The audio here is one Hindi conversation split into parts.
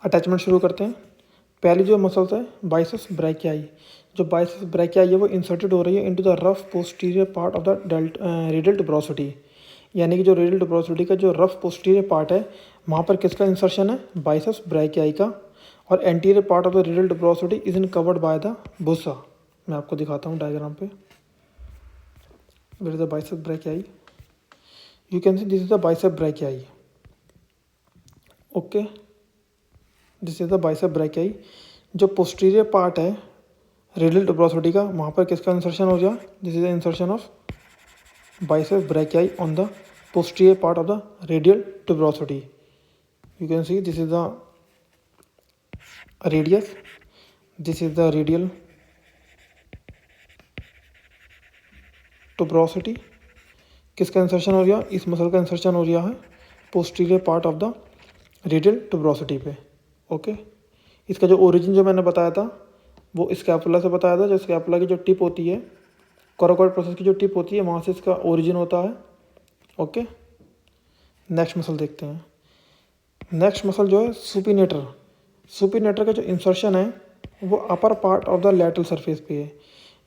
अटैचमेंट शुरू करते हैं। पहली जो मसल्स है बाइसेप्स ब्रैकियाई, जो बाइसेप्स ब्रैकियाई है वो इंसर्टेड हो रही है into the rough posterior part of the radial tuberosity, यानी कि जो रेडियल ट्यूबरोसिटी का जो रफ पोस्टीरियर पार्ट है वहाँ पर किसका इंसर्शन है, बाइसेप्स ब्रैकियाई का। और anterior part of the radial tuberosity is in covered by the bursa. मैं आपको दिखाता हूँ डायग्राम पे। Where is the bicep brachii? You can see this is the bicep brachii. Okay, this is the bicep brachii. जो पोस्टीरियर पार्ट है रेडियल ट्यूबरोसिटी का वहाँ पर किसका इंसर्शन हो गया, this is the insertion of bicep brachii on the posterior part of the radial tuberosity. You can see this is the radius, this is the radial tuberosity. किसका इंसर्शन हो गया, इस मसल का इंसर्शन हो गया है posterior part of the radial tuberosity पे। ओके, इसका जो ओरिजिन जो मैंने बताया था वो स्कैपुला से बताया था। जो स्कैपुला की जो टिप होती है, कोरोकॉइड प्रोसेस की जो टिप होती है वहाँ से इसका ओरिजिन होता है। ओके, नेक्स्ट मसल देखते हैं। नेक्स्ट मसल जो है सुपिनेटर। सुपिनेटर का जो इंसर्शन है वो upper part of the lateral surface पे है,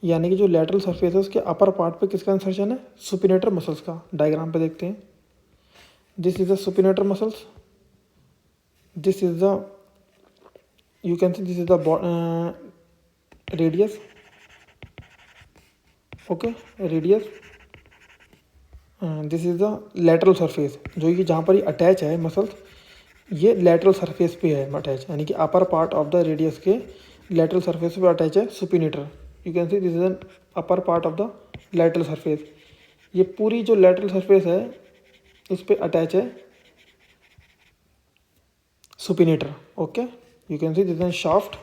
यानी कि जो लैटरल सरफेस है उसके अपर पार्ट पे किसका इंसर्शन है, सुपिनेटर मसल्स का। डायग्राम पे देखते हैं। This is the supinator muscles, this is the, you can see this is the radius. Okay, radius, this is the lateral surface, जो कि जहाँ पर ये अटैच है मसल्स, ये लैटरल सरफेस पे है अटैच, यानी कि upper part of the radius के लैटरल सरफेस पे अटैच है supinator. You can see this is an upper part of the lateral surface. ये पूरी जो लैटरल सरफेस है उस पर अटैच है supinator. Okay, you can see this is shaft.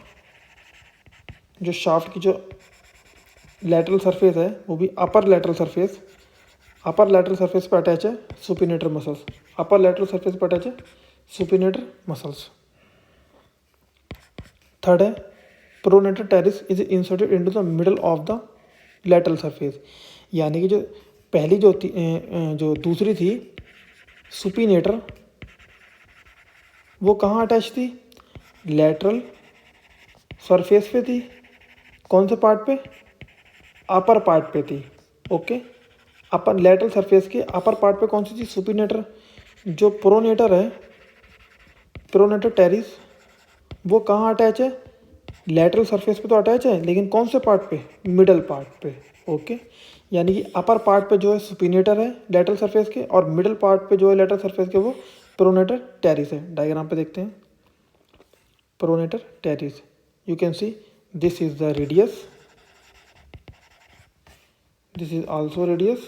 जो शाफ्ट की जो लैटरल सरफेस है वो भी अपर लैटरल सरफेस पे अटैच है सुपिनेटर मसल्स। अपर लैटरल सरफेस पे अटैच है सुपिनेटर मसल्स। थर्ड है pronator teres is inserted into the middle of the lateral surface, यानी कि जो पहली जो दूसरी थी सुपिनेटर वो कहाँ अटैच थी, लैटरल सरफेस पे थी। कौन से पार्ट पे, अपर पार्ट पे थी। ओके, अपर लैटरल सरफेस के अपर पार्ट पे कौन सी थी, सुपिनेटर। जो प्रोनेटर है, प्रोनेटर टेरिस, वो कहाँ अटैच है, लैटरल सरफेस पे तो अटैच है लेकिन कौन से पार्ट पे, मिडल पार्ट पे। ओके, यानी कि अपर पार्ट पे जो है सुपिनेटर है लैटरल सरफेस के, और मिडल पार्ट पे जो है लैटरल सरफेस के वो प्रोनेटर टेरिस है। डायग्राम पे देखते हैं। Pronator teres, you can see this is the radius, this is also radius.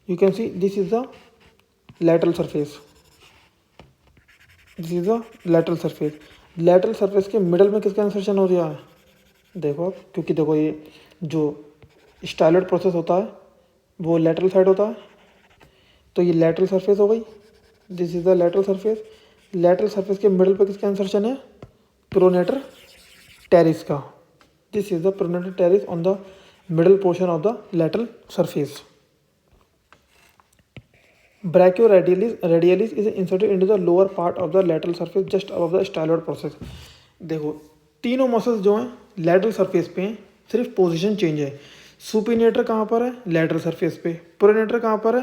You can see this is the lateral surface, this is the lateral surface. lateral surface के मिडल में किसका इंसर्शन हो रहा है, देखो आप, क्योंकि देखो ये जो स्टाइलॉइड प्रोसेस होता है वो लेटरल साइड होता है, तो ये लेटरल सरफेस हो गई। This is the lateral surface. Lateral surface के मिडल पे किसका इंसर्शन है, प्रोनेटर टेरिस का। This is the pronator teres on the middle portion of the lateral surface. Brachioradialis is inserted into the lower part of the lateral surface just above the styloid process. देखो तीनों मसल्स जो हैं lateral surface पे हैं, सिर्फ पोजीशन चेंज है। सुपिनेटर कहाँ पर है, lateral surface पे। प्रोनेटर कहाँ पर है,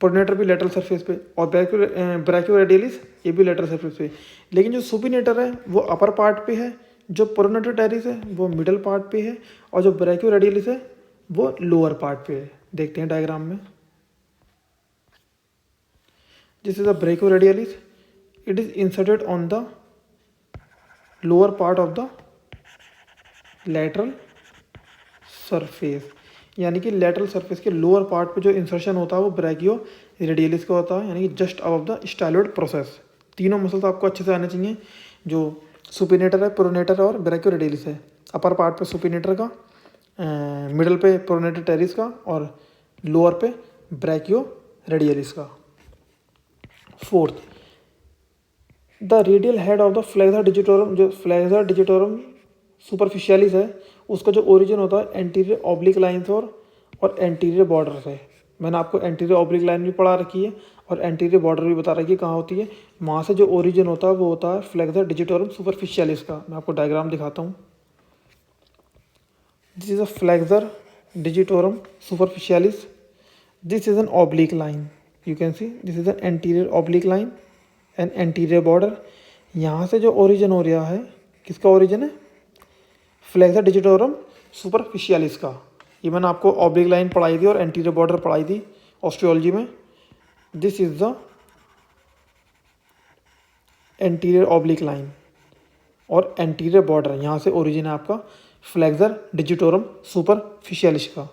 प्रोनेटर भी lateral surface पे, और ब्रैकियोरेडियलिस ये भी lateral surface पे। लेकिन जो सुपिनेटर है वो अपर पार्ट पे है, जो प्रोनेटर टेरिस है वो मिडल पार्ट पे है, और जो ब्रैकियोरेडियलिस है वो लोअर पार्ट पे है। देखते हैं डायग्राम में। This is the brachioradialis, it is inserted on the lower part of the lateral surface, यानी कि लैटरल सरफेस के लोअर पार्ट पे जो इंसर्शन होता है वो ब्रैकियोरेडियलिस का होता है, यानी कि just above the styloid process. तीनों मसल्स आपको अच्छे से आने चाहिए, जो सुपिनेटर है, प्रोनेटर और ब्रैकियोरेडियलिस है। अपर पार्ट पे सुपिनेटर का, मिडल पे प्रोनेटर टेरिस का, और लोअर पे ब्रैकियोरेडियलिस का। Fourth, the radial head of the flexor digitorum, जो फ्लेक्सर डिजिटोरम सुपरफिशियलिस है उसका जो ओरिजिन होता है एंटीरियर ऑब्लिक लाइन्स और एंटीरियर बॉर्डर से। मैंने आपको एंटीरियर ऑब्लिक लाइन भी पढ़ा रखी है, और एंटीरियर बॉर्डर भी बता रहा है कि कहाँ होती है। वहाँ से जो ओरिजिन होता है वो होता है फ्लेक्सर डिजिटोरम सुपरफिशियलिस का। मैं आपको डायग्राम दिखाता हूँ। This is a flexor digitorum superficialis. This is an oblique line, you can see this is N anterior oblique line and anterior border. यहाँ से जो ओरिजिन हो रहा है, किसका ओरिजिन है? फ्लेक्सर डिजिटोरम सुपरफिशियलिस का। ये मैंने आपको ऑब्लिक लाइन पढ़ाई थी और एंटीरियर बॉर्डर पढ़ाई थी ऑस्टियोलॉजी में। This is the anterior oblique line और एंटीरियर बॉर्डर, यहाँ से ओरिजिन है आपका फ्लेक्सर डिजिटोरम सुपरफिशियलिस का।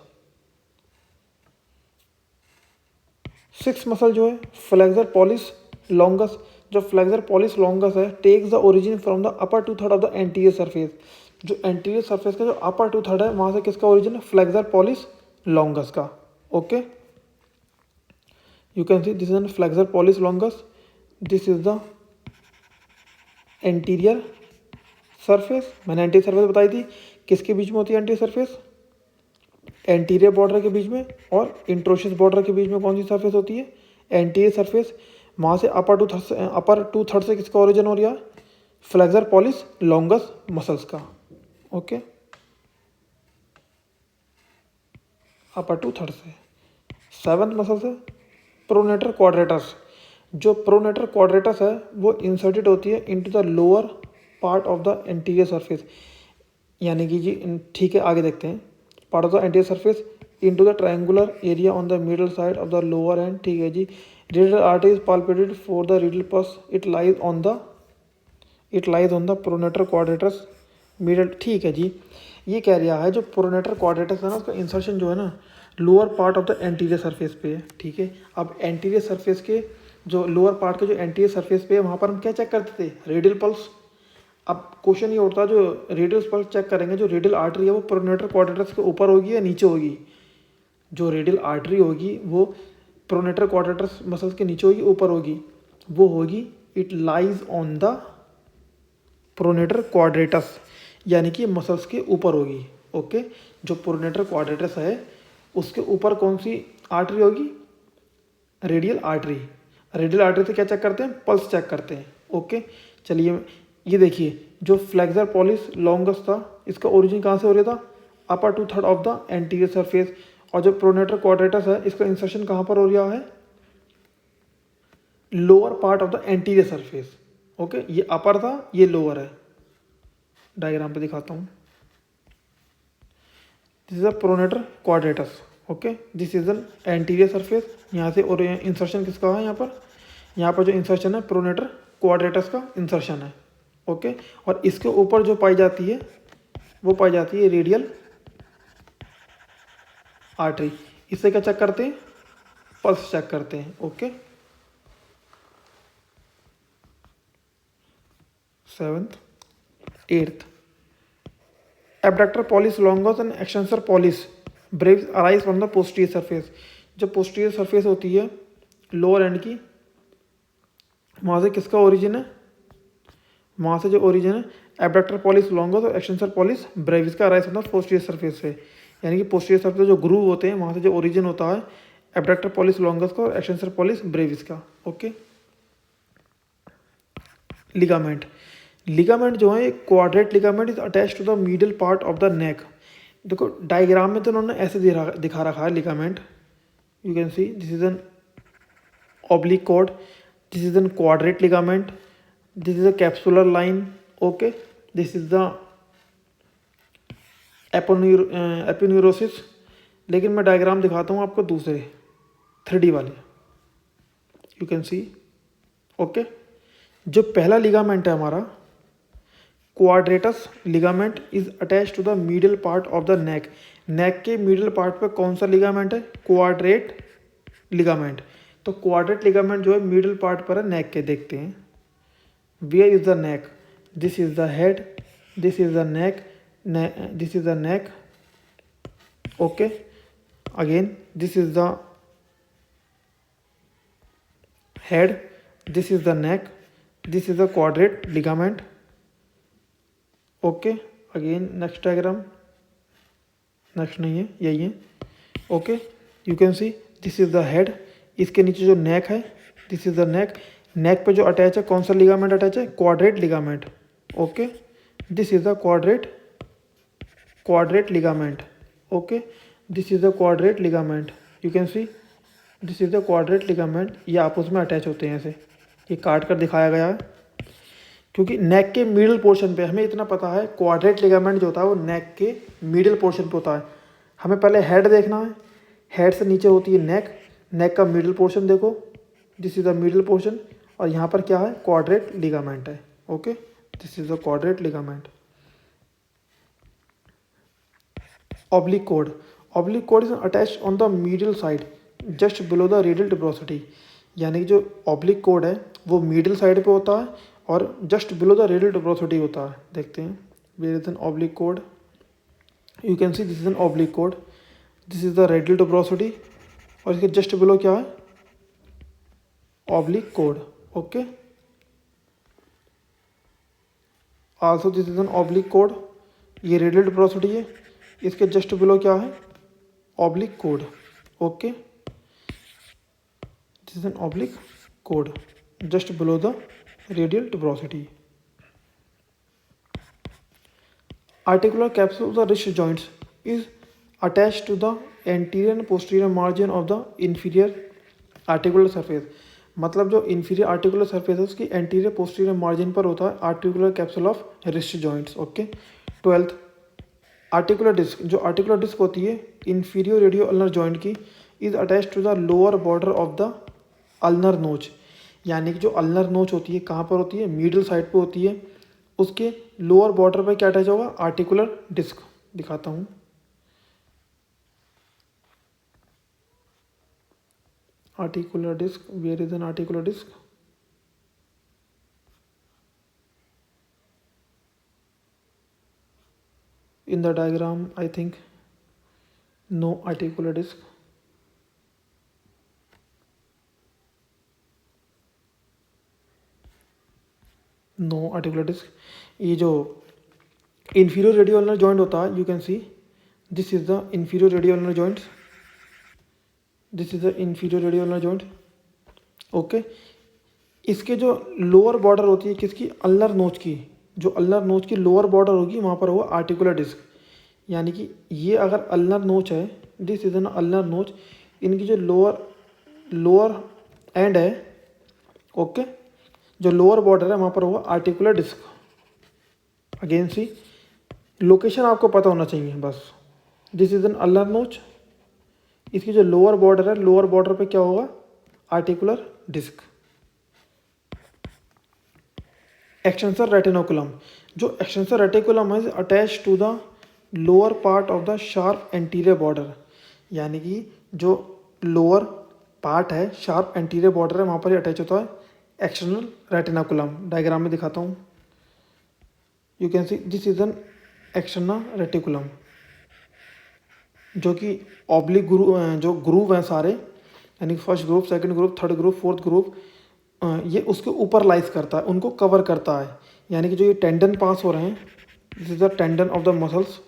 6 मसल जो है फ्लेक्सर पॉलिस लॉन्गस। जो फ्लेक्सर पॉलिस लॉन्गस है takes the origin from the upper 2/3 of the anterior surface. जो एंटीरियर सरफेस का जो अपर 2/3 है वहाँ से किसका ओरिजिन है? फ्लेक्सर पॉलिस लॉन्गस का। Okay, you can see this is flexor pollicis longus. This is the anterior surface. मैंने एंटीरियर सरफेस बताई थी, किसके बीच में होती है एंटीरियर सरफेस? एंटीरियर बॉर्डर के बीच में और इंट्रोशियस बॉर्डर के बीच में कौन सी सरफेस होती है? Anterior surface. वहाँ से अपर टू थर्ड से किसका ओरिजिन हो रहा है? फ्लेक्सर पॉलिस लॉन्गस मसल्स का। ओके, अपर 2/3 से। 7th मसल्स है प्रोनेटर क्वाड्रेटस। जो प्रोनेटर क्वाड्रेटस है वो इंसर्टेड होती है into the lower part of the anterior surface. यानी कि जी ठीक है, आगे देखते हैं। Part of the anterior surface into the triangular area on the middle side of the lower end. ठीक है जी। Radial artery is palpated for the radial पस। It lies on the pronator quadratus middle. ठीक है जी। ये कह रहा है जो प्रोनेटर क्वाड्रेटस है ना, उसका इंसर्शन जो है ना lower part of the anterior surface पे है। ठीक है, अब एंटीरियर सरफेस के जो लोअर पार्ट के जो एंटीरियर सरफेस पे है वहाँ पर हम क्या चेक करते थे? Radial pulse. अब क्वेश्चन ये उठता है जो रेडियल पल्स चेक करेंगे, जो रेडियल आर्टरी है वो प्रोनेटर क्वाड्रेटस के ऊपर होगी या नीचे होगी? जो रेडियल आर्टरी होगी वो प्रोनेटर क्वाड्रेटस मसल्स के नीचे होगी, ऊपर होगी? वो होगी it lies on the pronator quadratus, यानी कि मसल्स के ऊपर होगी। ओके, जो प्रोनेटर क्वाड्रेटस है उसके ऊपर कौन सी आर्टरी होगी? Radial artery. रेडियल आर्टरी से क्या चेक करते हैं? पल्स चेक करते हैं। ओके, चलिए ये देखिए, जो फ्लेक्सर पॉलिस लॉन्गस था इसका ओरिजिन कहाँ से हो रहा था? अपर 2/3 ऑफ द एंटीरियर सरफेस। और जो प्रोनेटर क्वाड्रेटस है इसका इंसर्शन कहाँ पर हो रहा है? Lower part of the anterior surface. Okay, ये अपर था, ये लोअर है। डायग्राम पे दिखाता हूँ। This is a pronator quadratus. Okay, this is N anterior surface. यहाँ से और इंसर्शन किसका है? यहाँ पर जो इंसर्शन है प्रोनेटर क्वाड्रेटस का इंसर्शन है। ओके, और इसके ऊपर जो पाई जाती है वो पाई जाती है रेडियल आर्टरी। इससे क्या चेक करते हैं? पल्स चेक करते हैं। Okay, 7th 8th abductor pollicis longus and extensor pollicis brevis arise from the posterior surface. जो पोस्टीरियर सरफेस होती है लोअर एंड की, वहाँ से किसका ओरिजिन है? वहाँ से जो ओरिजिन है एब्डक्टर पॉलिस लॉन्गस और एक्सटेंसर पॉलिस ब्रेविस का arise from the posterior surface से। यानी कि पोस्टीरियर सरफेस जो ग्रूव होते हैं वहाँ से जो ओरिजिन होता है एब्डक्टर पॉलिस लॉन्गस का और एक्सटेंसर पॉलिस ब्रेविस का। Okay, ligament. लिगामेंट जो है quadrate ligament is attach to the middle part of the neck. देखो डायग्राम में तो उन्होंने ऐसे दिखा रखा है ligament. You can see this is an oblique cord, this is an quadrate ligament, this is a capsular line. Okay, this is the aponeurosis. लेकिन मैं डायग्राम दिखाता हूँ आपको दूसरे 3D वाले। You can C. ओके, जो पहला लिगामेंट है हमारा quadratus ligament is attach to the middle part of the neck. Neck के मिडल पार्ट पे कौन सा लिगामेंट है? Quadrate ligament. तो क्वाड्रेट लिगामेंट जो है मिडल पार्ट पर है नेक के। देखते हैं, where is the neck? This is the head, this is the neck, this is the neck. Okay, again this is the head, this is the neck, this is the quadrate ligament. Okay, again next diagram, next नहीं है, यही है। Okay, you can see this is the head. इसके नीचे जो नेक है this is the neck, neck पे जो अटैच है कौन सा लिगामेंट अटैच है, quadrate ligament, okay, this is the quadrate ligament, okay, this is the quadrate ligament, you can see this is the quadrate ligament, ये आपस में अटैच होते हैं ऐसे, ये काट कर दिखाया गया है क्योंकि नेक के मिडिल पोर्शन पे हमें इतना पता है क्वाड्रेट लिगामेंट जो होता है वो नेक के मिडिल पोर्शन पे होता है। हमें पहले हेड देखना है, हेड से नीचे होती है नेक, नेक का मिडिल पोर्शन देखो, this is the middle portion, और यहाँ पर क्या है, क्वाड्रेट लिगामेंट है, okay, this is the quadrate ligament. Oblique cord is attached on the middle side just below the radial tuberosity, यानी कि जो ऑब्लिक कोड है वो मिडिल साइड पे होता है और just below the radial tuberosity होता है। देखते हैं, where is an oblique cord, you can see this is an oblique cord, this is the radial tuberosity, और इसके जस्ट बिलो क्या है, oblique cord, okay, also this is an oblique cord, ये रेडियल ट्यूबरोसिटी है, इसके जस्ट बिलो क्या है, oblique cord, okay, this is an oblique cord just below the radial tuberosity. Articular capsule of the wrist joints is attached to the anterior and posterior margin of the inferior articular surface. मतलब जो inferior articular surface है उसकी anterior posterior margin पर होता है articular capsule of wrist joints. Okay, 12th articular disc, जो articular disc होती है inferior radio ulnar joint की is attached to the lower border of the ulnar notch, यानी कि जो अल्नर नोच होती है कहाँ पर होती है, मिडिल साइड पे होती है, उसके लोअर बॉर्डर पर क्या अटैच होगा, आर्टिकुलर डिस्क, दिखाता हूँ, articular disc, where is an articular disc, in the diagram I think no articular disc, no articular disc. ये जो inferior radial ulnar joint होता है, you can see this is the inferior radial ulnar joint, this is the inferior radial ulnar joint, okay, इसके जो लोअर बॉर्डर होती है किसकी, अल्नर नोच की, जो अल्नर नोच की लोअर बॉर्डर होगी वहाँ पर होगा आर्टिकुलर डिस्क, यानी कि ये अगर अल्नर नोच है, दिस इज एन अल्नर नोच, इनकी जो लोअर एंड है, ओके, जो लोअर बॉर्डर है वहाँ पर होगा आर्टिकुलर डिस्क। अगेन सी, लोकेशन आपको पता होना चाहिए बस, this is N ulnar notch, इसकी जो लोअर बॉर्डर है, लोअर बॉर्डर पे क्या होगा, आर्टिकुलर डिस्क। एक्सटेंसर रेटिनोकुलम, जो एक्सटेंसर रेटिकुलम है attach to the lower part of the sharp anterior border, यानी कि जो लोअर पार्ट है, शार्प एंटीरियर बॉर्डर है, वहाँ पर अटैच होता है एक्सटर्नल रेटिनाकुलम। डायग्राम में दिखाता हूँ, you can see this is an external reticulum, जो कि ऑब्लिक जो ग्रूव हैं सारे, यानी first group, second group, third group, fourth group, ये उसके ऊपर लाइज करता है, उनको कवर करता है, यानी कि जो ये टेंडन पास हो रहे हैं, this is the tendon of the muscles,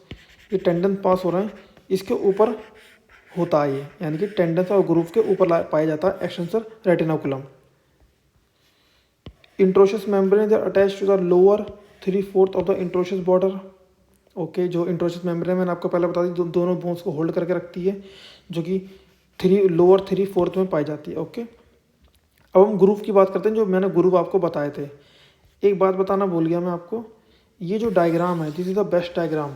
ये टेंडन पास हो रहे हैं, इसके ऊपर होता है ये, यानी कि टेंडन और ग्रूव के ऊपर पाया जाता है extensor retinaculum. Interosseous membrane is attached to the lower 3/4 of the interosseous border, okay, जो इंट्रोशियस मेम्ब्रेन मैंने आपको पहले बता दी दोनों बोन्स को होल्ड करके रखती है, जो कि लोअर 3/4 में पाई जाती है, ओके। अब हम ग्रूव की बात करते हैं, जो मैंने ग्रूव आपको बताए थे। एक बात बताना भूल गया मैं आपको, ये जो डायग्राम है, this is the best diagram,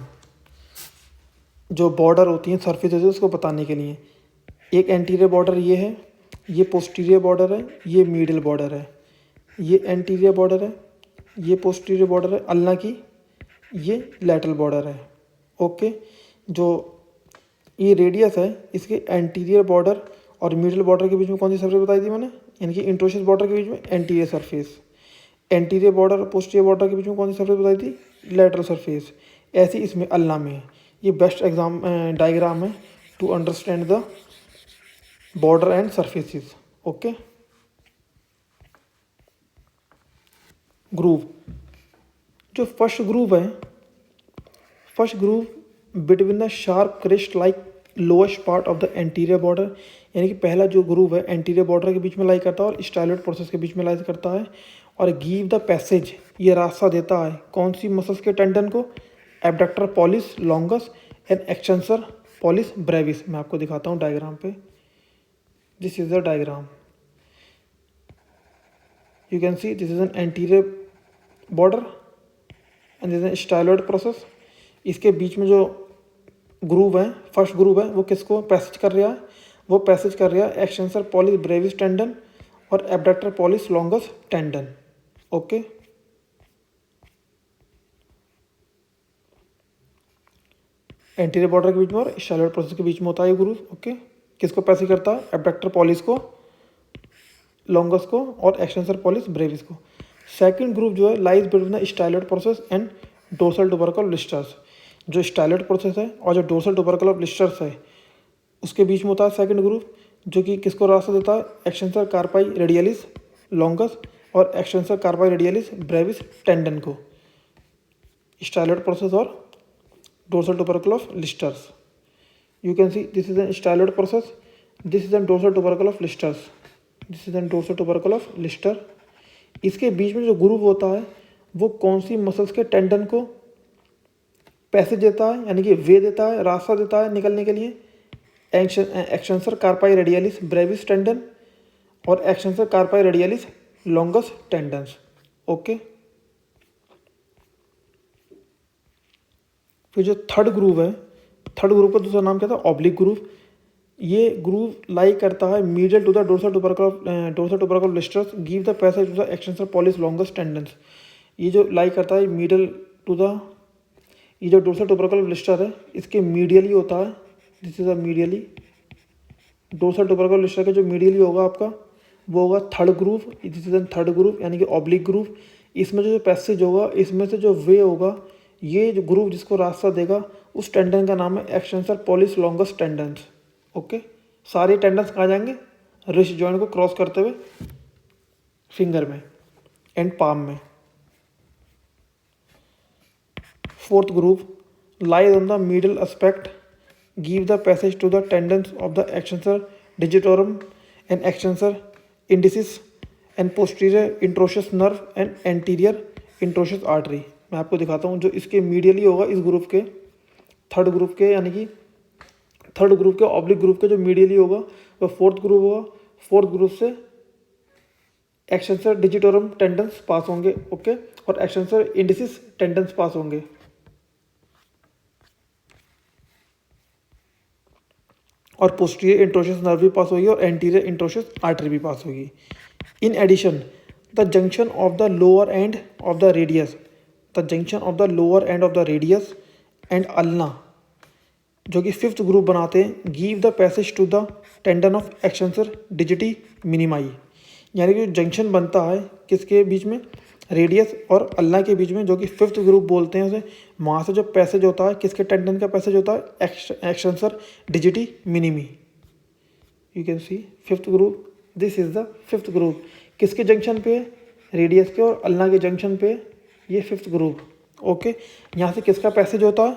जो बॉर्डर होती हैं सरफेस है उसको बताने के लिए। एक एंटीरियर बॉर्डर ये है, ये पोस्टीरियर बॉर्डर है, ये मिडिल बॉर्डर है, ये एंटीरियर बॉर्डर है, ये पोस्टीरियर बॉर्डर है अल्ना की, ये लैटरल बॉर्डर है, ओके। जो ये रेडियस है, इसके एंटीरियर बॉर्डर और मिडिल बॉर्डर के बीच में कौन सी सरफेस बताई थी मैंने, यानी कि इंट्रोशियस बॉर्डर के बीच में एंटीरियर सरफेस, एंटीरियर बॉर्डर और पोस्टीरियर बॉर्डर के बीच में कौन सी सरफेस बताई थी, लैटरल सरफेस। ऐसी इसमें अल्ना में है। ये बेस्ट एग्जाम डायग्राम है to understand the border and surfaces, okay. Groove, जो फर्स्ट ग्रूव है, first groove between the sharp crest like lowest part of the anterior border, यानी कि पहला जो ग्रूव है एंटीरियर बॉर्डर के बीच में लाई करता है और स्टाइलोइड प्रोसेस के बीच में लाई करता है। और गिव द पैसेज, ये रास्ता देता है कौन सी मसल्स के टेंडन को, abductor pollicis longus and extensor pollicis brevis. मैं आपको दिखाता हूँ डायग्राम पे, this is the diagram, you can see this is an anterior border and this is a styloid process। इसके बीच में जो ग्रूव है, फर्स्ट ग्रूव है, वो किसको पैसेज कर रहा है, वो पैसेज कर रहा है एक्सटेंसर पॉलिस ब्रेविस टेंडन और abductor pollicis longus tendon. Okay, anterior border के बीच में और स्टाइलोइड प्रोसेस के बीच में होता है ये ग्रूव। ओके, किसको पैसेज करता है, एबडक्टर पॉलिस को, लॉन्गस को और एक्सटेंसर पॉलिस ब्रेविस को। सेकंड ग्रुप जो है lies between the styloid process and dorsal tubercle blisters. जो स्टाइलोइड प्रोसेस है और जो डोर्सल टुबरकल ब्लिस्टर्स है उसके बीच में होता है सेकंड ग्रुप, जो कि किसको रास्ता देता है, एक्सटेंसर कार्पाई रेडियलिस लॉन्गस और extensor carpi radialis brevis tendon को। स्टाइलोइड प्रोसेस और dorsal tubercle of blisters, you can see this is an styloid process, this is an dorsal tubercle of blisters, this is an dorsal tubercle of Lister. इसके बीच में जो ग्रूव होता है वो कौन सी मसल्स के टेंडन को पैसेज देता है, यानी कि वे देता है, रास्ता देता है निकलने के लिए, extensor carpi radialis brevis tendon और extensor carpi radialis longus tendons. Okay, फिर जो थर्ड ग्रूव है, थर्ड ग्रूव का दूसरा नाम क्या था, ऑब्लिक ग्रूव। ये ग्रूव लाई करता है medial to the dorsal tubercle Lister's, give the passage to the extensor pollicis longus tendons. ये जो लाई करता है मीडियल टू द, ये जो डोर्सल टुबरकल ब्लिस्टर है इसके मीडियली होता है, this is a medially, dorsal टुबरकल blister के जो मीडियली होगा आपका वो होगा third groove, this is N third groove यानी कि ऑब्लिक ग्रूव। इसमें जो पैसेज होगा, इसमें से जो वे होगा, ये जो ग्रूव जिसको रास्ता देगा उस टेंडन का नाम है extensor pollicis longus tendons. Okay, सारे टेंडन्स कहाँ जाएंगे, रिस्ट जॉइंट को क्रॉस करते हुए फिंगर में एंड पाम में। Fourth groove lies on the middle aspect, give the passage to the tendons of the extensor digitorum and extensor indicis and posterior interosseous nerve and anterior interosseous artery. मैं आपको दिखाता हूँ जो इसके मीडियली होगा, इस ग्रुप के थर्ड ग्रुप के, यानी कि थर्ड ग्रुप के ऑब्लिक ग्रुप के जो मीडियली होगा वो फोर्थ ग्रुप होगा। फोर्थ ग्रुप से एक्सटेंसर डिजिटोरम टेंडन्स पास होंगे। ओके, और एक्सटेंसर इंडिसिस टेंडन्स पास होंगे। और पोस्टीरियर इंट्रोशस नर्व भी पास होगी और एंटीरियर इंट्रोशस आर्टरी भी पास होगी। In addition the junction of the lower end of the radius, the junction of the lower end of the radius and ulna, जो कि फिफ्थ ग्रुप बनाते हैं, give the passage to the tendon of extensor digiti minimi. यानी कि जंक्शन बनता है किसके बीच में, रेडियस और अल्ना के बीच में, जो कि फिफ्थ ग्रुप बोलते हैं उसे। वहाँ से जो पैसेज होता है, किसके टेंडन का पैसेज होता है, extensor डिजिटी minimi. You can C fifth group, this is the fifth group. किसके जंक्शन पे, रेडियस के और अल्ना के जंक्शन पे, ये फिफ्थ ग्रुप। ओके, यहाँ से किसका पैसेज होता है,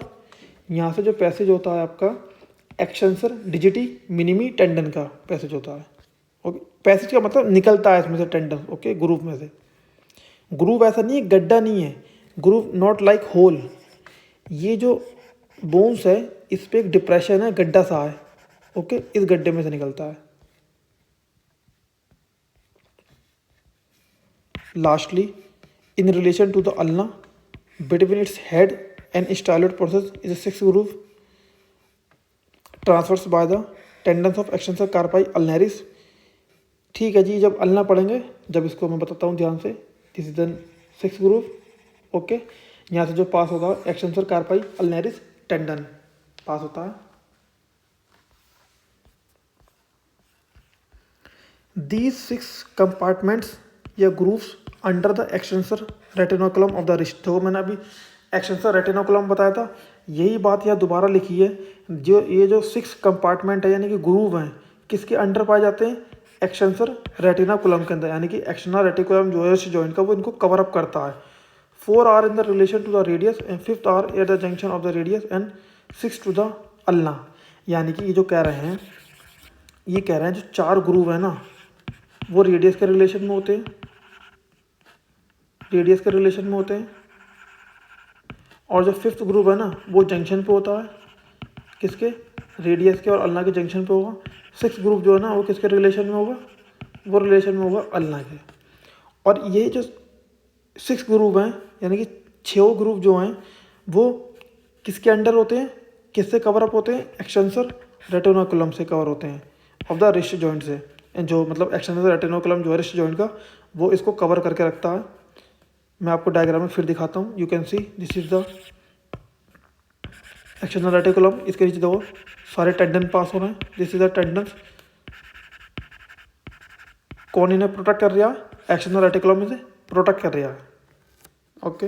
यहाँ से जो पैसेज होता है आपका एक्सटेंसर डिजिटी मिनिमी टेंडन का पैसेज होता है। ओके, पैसेज का मतलब निकलता है इसमें से टेंडन। ओके, ग्रुप में से। ग्रुप ऐसा नहीं है, गड्ढा नहीं है, ग्रुप नॉट लाइक होल। ये जो बोन्स है इस पर एक डिप्रेशन है, गड्ढा सा है। ओके, इस गड्ढे में से निकलता है। Lastly in relation to the ulna between its head and styloid process is a sixth groove transversed by the tendons of extensor carpi ulnaris। ठीक है जी, जब अल्ना पढ़ेंगे, जब इसको मैं बताता हूँ ध्यान से, this is the sixth groove. Okay, यहाँ से जो पास होता है एक्सटेंसर कार्पाई अल्नारिस टेंडन पास होता है। These 6 compartments या grooves under the extensor retinaculum of the wrist. जो मैंने अभी एक्सटेंसर रेटिनोकुलम बताया था, यही बात यहाँ दोबारा लिखी है। जो ये जो 6 कंपार्टमेंट है यानी कि ग्रूव हैं, किसके अंडर पाए जाते हैं, एक्सटेंसर रेटिनोकुलम के अंदर, यानी कि एक्सटर्नल रेटिकुलम जो है जॉइंट का, वो इनको कवर अप करता है। 4 are in the relation to the radius and 5th are at the junction of the radius and 6 to the ulna. यानी कि ये जो कह रहे हैं, ये कह रहे हैं जो 4 ग्रूव है ना वो रेडियस के रिलेशन में होते हैं, रेडियस के रिलेशन में होते हैं, और जो 5th ग्रुप है ना वो जंक्शन पे होता है, किसके, रेडियस के और अल्ना के जंक्शन पे होगा। 6th ग्रुप जो है ना वो किसके रिलेशन में होगा, वो रिलेशन में होगा अल्ना के। और ये जो 6 ग्रुप हैं यानी कि 6 ग्रुप जो हैं वो किसके अंडर होते हैं, किससे कवर अप होते हैं, एक्सटेंसर रेटिनोकुलम से कवर होते हैं ऑफ द रिस्ट जॉइंट से, जो मतलब एक्सटेंसर रेटिनोकुलम जो है रिस्ट जॉइंट का वो इसको कवर करके रखता है। मैं आपको डायग्राम में फिर दिखाता हूँ। You can see this is the external reticulum, इसके नीचे देखो सारे टेंडन पास हो रहे हैं, दिस इज द टेंडन, कौन इन्हें प्रोटेक्ट कर रहा है, एक्सटर्नल रेटिकुलम से प्रोटेक्ट कर रहा है। ओके